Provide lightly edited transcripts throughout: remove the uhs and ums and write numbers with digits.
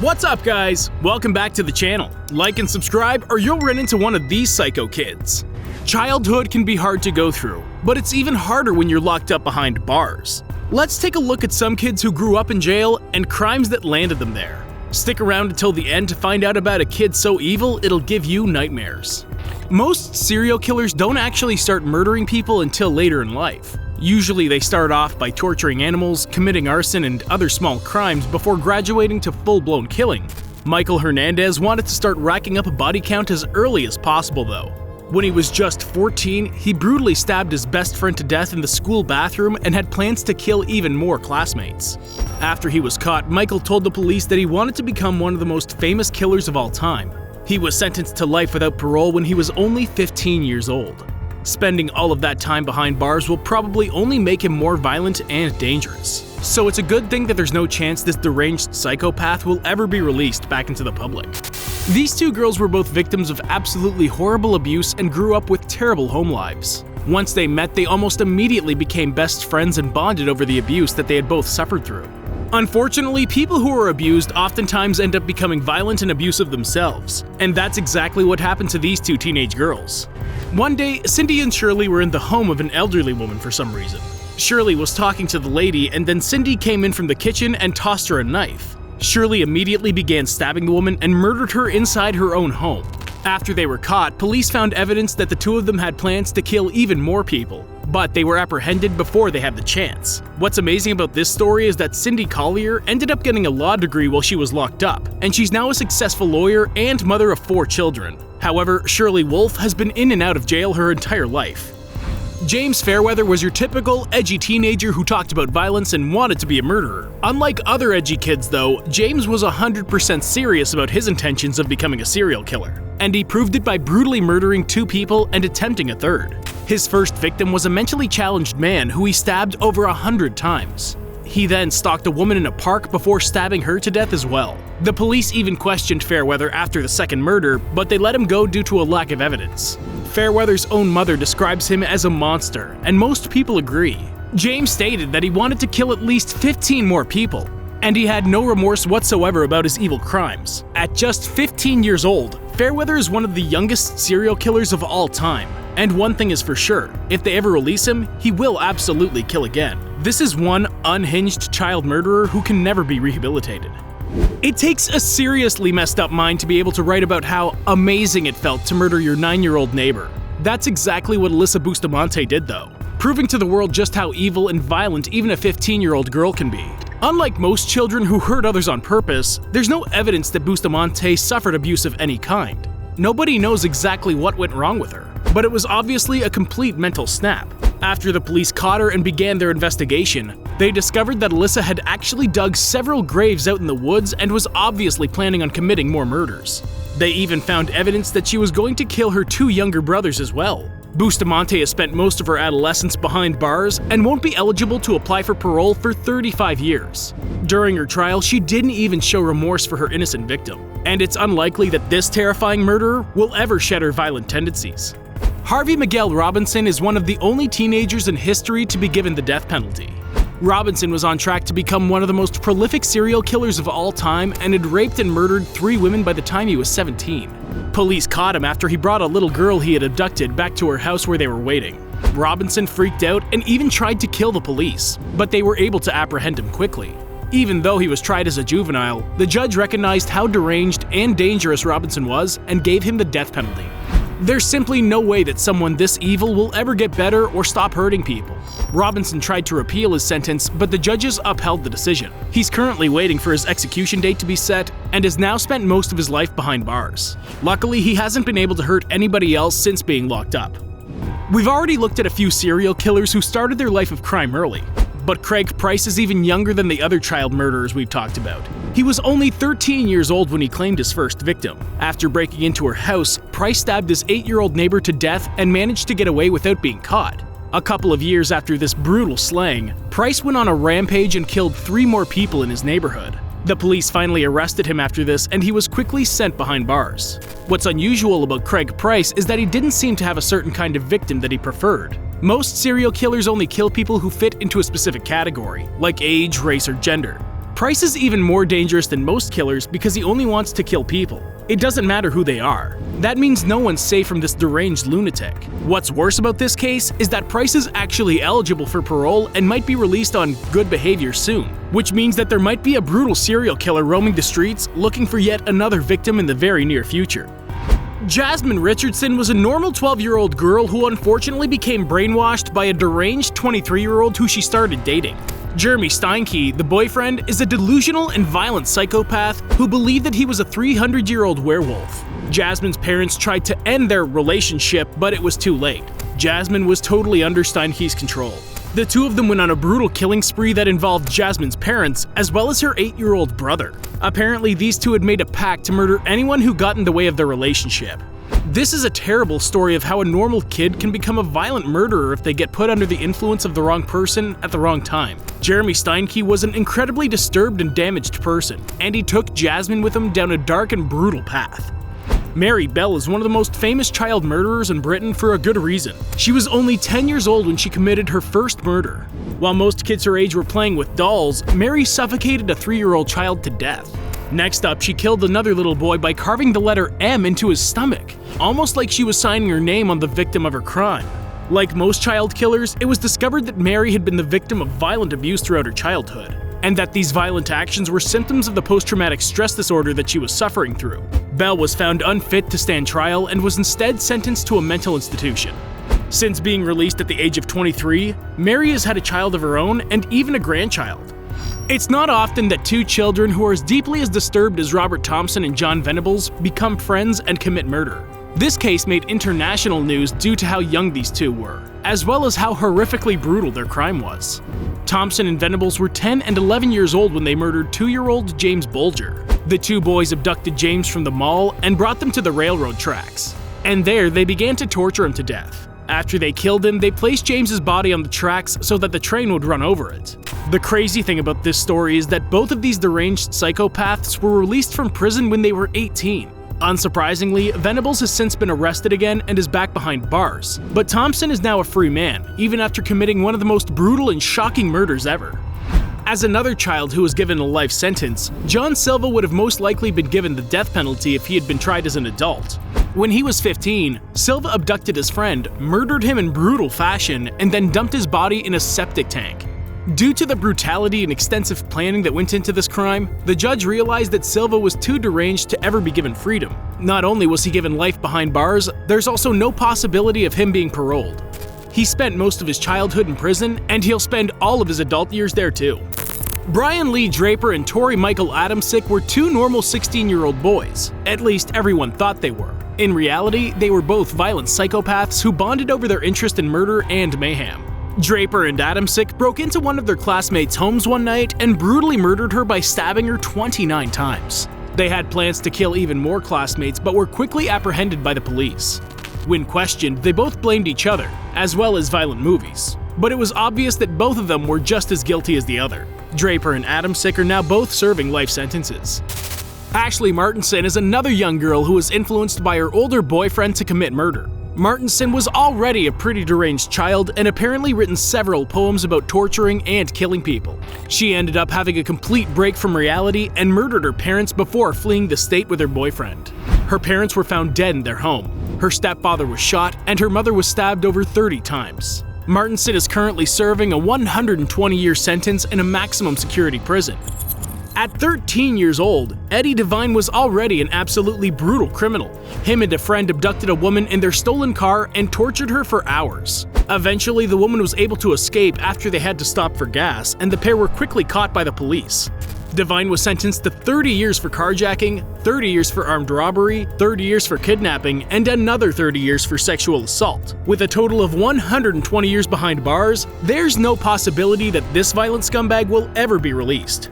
What's up, guys? Welcome back to the channel. Like and subscribe or you'll run into one of these psycho kids. Childhood can be hard to go through, but it's even harder when you're locked up behind bars. Let's take a look at some kids who grew up in jail and crimes that landed them there. Stick around until the end to find out about a kid so evil it'll give you nightmares. Most serial killers don't actually start murdering people until later in life. Usually they start off by torturing animals, committing arson and other small crimes before graduating to full-blown killing. Michael Hernandez wanted to start racking up a body count as early as possible though. When he was just 14, he brutally stabbed his best friend to death in the school bathroom and had plans to kill even more classmates. After he was caught, Michael told the police that he wanted to become one of the most famous killers of all time. He was sentenced to life without parole when he was only 15 years old. Spending all of that time behind bars will probably only make him more violent and dangerous. So it's a good thing that there's no chance this deranged psychopath will ever be released back into the public. These two girls were both victims of absolutely horrible abuse and grew up with terrible home lives. Once they met, they almost immediately became best friends and bonded over the abuse that they had both suffered through. Unfortunately, people who are abused oftentimes end up becoming violent and abusive themselves, and that's exactly what happened to these two teenage girls. One day, Cindy and Shirley were in the home of an elderly woman for some reason. Shirley was talking to the lady, and then Cindy came in from the kitchen and tossed her a knife. Shirley immediately began stabbing the woman and murdered her inside her own home. After they were caught, police found evidence that the two of them had plans to kill even more people, but they were apprehended before they had the chance. What's amazing about this story is that Cindy Collier ended up getting a law degree while she was locked up, and she's now a successful lawyer and mother of 4 children. However, Shirley Wolf has been in and out of jail her entire life. James Fairweather was your typical edgy teenager who talked about violence and wanted to be a murderer. Unlike other edgy kids though, James was 100% serious about his intentions of becoming a serial killer, and he proved it by brutally murdering 2 people and attempting a third. His first victim was a mentally challenged man who he stabbed over 100 times. He then stalked a woman in a park before stabbing her to death as well. The police even questioned Fairweather after the second murder, but they let him go due to a lack of evidence. Fairweather's own mother describes him as a monster, and most people agree. James stated that he wanted to kill at least 15 more people, and he had no remorse whatsoever about his evil crimes. At just 15 years old, Fairweather is one of the youngest serial killers of all time. And one thing is for sure, if they ever release him, he will absolutely kill again. This is one unhinged child murderer who can never be rehabilitated. It takes a seriously messed up mind to be able to write about how amazing it felt to murder your 9-year-old neighbor. That's exactly what Alyssa Bustamante did though, proving to the world just how evil and violent even a 15-year-old girl can be. Unlike most children who hurt others on purpose, there's no evidence that Bustamante suffered abuse of any kind. Nobody knows exactly what went wrong with her, but it was obviously a complete mental snap. After the police caught her and began their investigation, they discovered that Alyssa had actually dug several graves out in the woods and was obviously planning on committing more murders. They even found evidence that she was going to kill her 2 younger brothers as well. Bustamante has spent most of her adolescence behind bars and won't be eligible to apply for parole for 35 years. During her trial, she didn't even show remorse for her innocent victim, and it's unlikely that this terrifying murderer will ever shed her violent tendencies. Harvey Miguel Robinson is one of the only teenagers in history to be given the death penalty. Robinson was on track to become one of the most prolific serial killers of all time and had raped and murdered 3 women by the time he was 17. Police caught him after he brought a little girl he had abducted back to her house where they were waiting. Robinson freaked out and even tried to kill the police, but they were able to apprehend him quickly. Even though he was tried as a juvenile, the judge recognized how deranged and dangerous Robinson was and gave him the death penalty. There's simply no way that someone this evil will ever get better or stop hurting people. Robinson tried to appeal his sentence, but the judges upheld the decision. He's currently waiting for his execution date to be set and has now spent most of his life behind bars. Luckily, he hasn't been able to hurt anybody else since being locked up. We've already looked at a few serial killers who started their life of crime early, but Craig Price is even younger than the other child murderers we've talked about. He was only 13 years old when he claimed his first victim. After breaking into her house, Price stabbed his 8-year-old neighbor to death and managed to get away without being caught. A couple of years after this brutal slaying, Price went on a rampage and killed 3 more people in his neighborhood. The police finally arrested him after this, and he was quickly sent behind bars. What's unusual about Craig Price is that he didn't seem to have a certain kind of victim that he preferred. Most serial killers only kill people who fit into a specific category, like age, race, or gender. Price is even more dangerous than most killers because he only wants to kill people. It doesn't matter who they are. That means no one's safe from this deranged lunatic. What's worse about this case is that Price is actually eligible for parole and might be released on good behavior soon, which means that there might be a brutal serial killer roaming the streets looking for yet another victim in the very near future. Jasmine Richardson was a normal 12-year-old girl who unfortunately became brainwashed by a deranged 23-year-old who she started dating. Jeremy Steinke, the boyfriend, is a delusional and violent psychopath who believed that he was a 300-year-old werewolf. Jasmine's parents tried to end their relationship, but it was too late. Jasmine was totally under Steinke's control. The two of them went on a brutal killing spree that involved Jasmine's parents, as well as her 8-year-old brother. Apparently, these two had made a pact to murder anyone who got in the way of their relationship. This is a terrible story of how a normal kid can become a violent murderer if they get put under the influence of the wrong person at the wrong time. Jeremy Steinke was an incredibly disturbed and damaged person, and he took Jasmine with him down a dark and brutal path. Mary Bell is one of the most famous child murderers in Britain for a good reason. She was only 10 years old when she committed her first murder. While most kids her age were playing with dolls, Mary suffocated a 3-year-old child to death. Next up, she killed another little boy by carving the letter M into his stomach, almost like she was signing her name on the victim of her crime. Like most child killers, it was discovered that Mary had been the victim of violent abuse throughout her childhood, and that these violent actions were symptoms of the post-traumatic stress disorder that she was suffering through. Bell was found unfit to stand trial and was instead sentenced to a mental institution. Since being released at the age of 23, Mary has had a child of her own and even a grandchild. It's not often that two children who are as deeply as disturbed as Robert Thompson and John Venables become friends and commit murder. This case made international news due to how young these two were, as well as how horrifically brutal their crime was. Thompson and Venables were 10 and 11 years old when they murdered 2-year-old James Bulger. The two boys abducted James from the mall and brought them to the railroad tracks, and there they began to torture him to death. After they killed him, they placed James's body on the tracks so that the train would run over it. The crazy thing about this story is that both of these deranged psychopaths were released from prison when they were 18. Unsurprisingly, Venables has since been arrested again and is back behind bars, but Thompson is now a free man, even after committing one of the most brutal and shocking murders ever. As another child who was given a life sentence, John Silva would have most likely been given the death penalty if he had been tried as an adult. When he was 15, Silva abducted his friend, murdered him in brutal fashion, and then dumped his body in a septic tank. Due to the brutality and extensive planning that went into this crime, the judge realized that Silva was too deranged to ever be given freedom. Not only was he given life behind bars, there's also no possibility of him being paroled. He spent most of his childhood in prison, and he'll spend all of his adult years there too. Brian Lee Draper and Tori Michael Adamsick were two normal 16-year-old boys. At least everyone thought they were. In reality, they were both violent psychopaths who bonded over their interest in murder and mayhem. Draper and Adamsick broke into one of their classmates' homes one night and brutally murdered her by stabbing her 29 times. They had plans to kill even more classmates but were quickly apprehended by the police. When questioned, they both blamed each other, as well as violent movies. But it was obvious that both of them were just as guilty as the other. Draper and Adamsick are now both serving life sentences. Ashley Martinson is another young girl who was influenced by her older boyfriend to commit murder. Martinson was already a pretty deranged child and apparently written several poems about torturing and killing people. She ended up having a complete break from reality and murdered her parents before fleeing the state with her boyfriend. Her parents were found dead in their home. Her stepfather was shot and her mother was stabbed over 30 times. Martinson is currently serving a 120-year sentence in a maximum security prison. At 13 years old, Eddie Devine was already an absolutely brutal criminal. Him and a friend abducted a woman in their stolen car and tortured her for hours. Eventually, the woman was able to escape after they had to stop for gas, and the pair were quickly caught by the police. Devine was sentenced to 30 years for carjacking, 30 years for armed robbery, 30 years for kidnapping, and another 30 years for sexual assault. With a total of 120 years behind bars, there's no possibility that this violent scumbag will ever be released.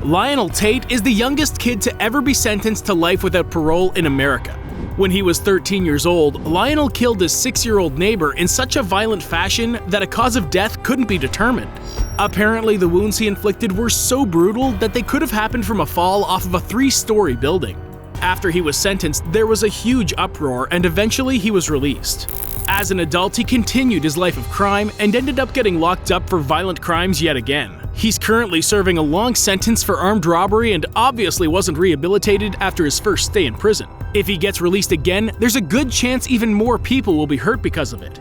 Lionel Tate is the youngest kid to ever be sentenced to life without parole in America. When he was 13 years old, Lionel killed his 6-year-old neighbor in such a violent fashion that a cause of death couldn't be determined. Apparently, the wounds he inflicted were so brutal that they could have happened from a fall off of a 3-story building. After he was sentenced, there was a huge uproar and eventually he was released. As an adult, he continued his life of crime and ended up getting locked up for violent crimes yet again. He's currently serving a long sentence for armed robbery and obviously wasn't rehabilitated after his first stay in prison. If he gets released again, there's a good chance even more people will be hurt because of it.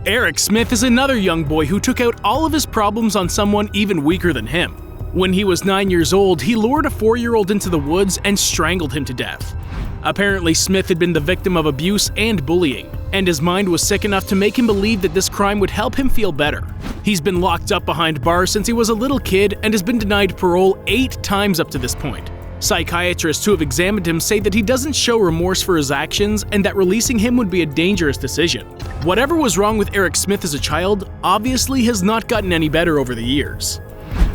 Eric Smith is another young boy who took out all of his problems on someone even weaker than him. When he was 9 years old, he lured a 4-year-old into the woods and strangled him to death. Apparently, Smith had been the victim of abuse and bullying, and his mind was sick enough to make him believe that this crime would help him feel better. He's been locked up behind bars since he was a little kid and has been denied parole 8 times up to this point. Psychiatrists who have examined him say that he doesn't show remorse for his actions and that releasing him would be a dangerous decision. Whatever was wrong with Eric Smith as a child obviously has not gotten any better over the years.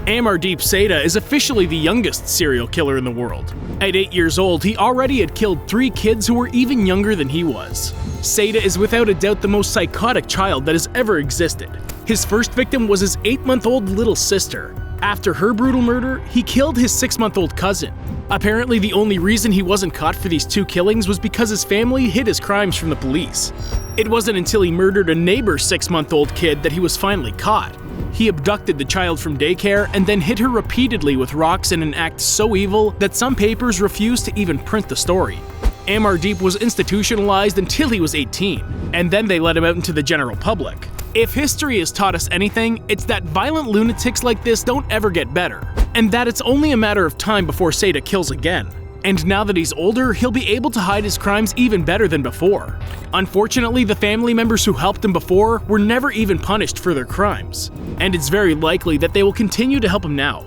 Amardeep Seda is officially the youngest serial killer in the world. At 8 years old, he already had killed 3 kids who were even younger than he was. Seda is without a doubt the most psychotic child that has ever existed. His first victim was his 8-month-old little sister. After her brutal murder, he killed his 6-month-old cousin. Apparently, the only reason he wasn't caught for these 2 killings was because his family hid his crimes from the police. It wasn't until he murdered a neighbor's 6-month-old kid that he was finally caught. He abducted the child from daycare and then hit her repeatedly with rocks in an act so evil that some papers refused to even print the story. Amardeep was institutionalized until he was 18, and then they let him out into the general public. If history has taught us anything, it's that violent lunatics like this don't ever get better, and that it's only a matter of time before Seda kills again. And now that he's older, he'll be able to hide his crimes even better than before. Unfortunately, the family members who helped him before were never even punished for their crimes, and it's very likely that they will continue to help him now.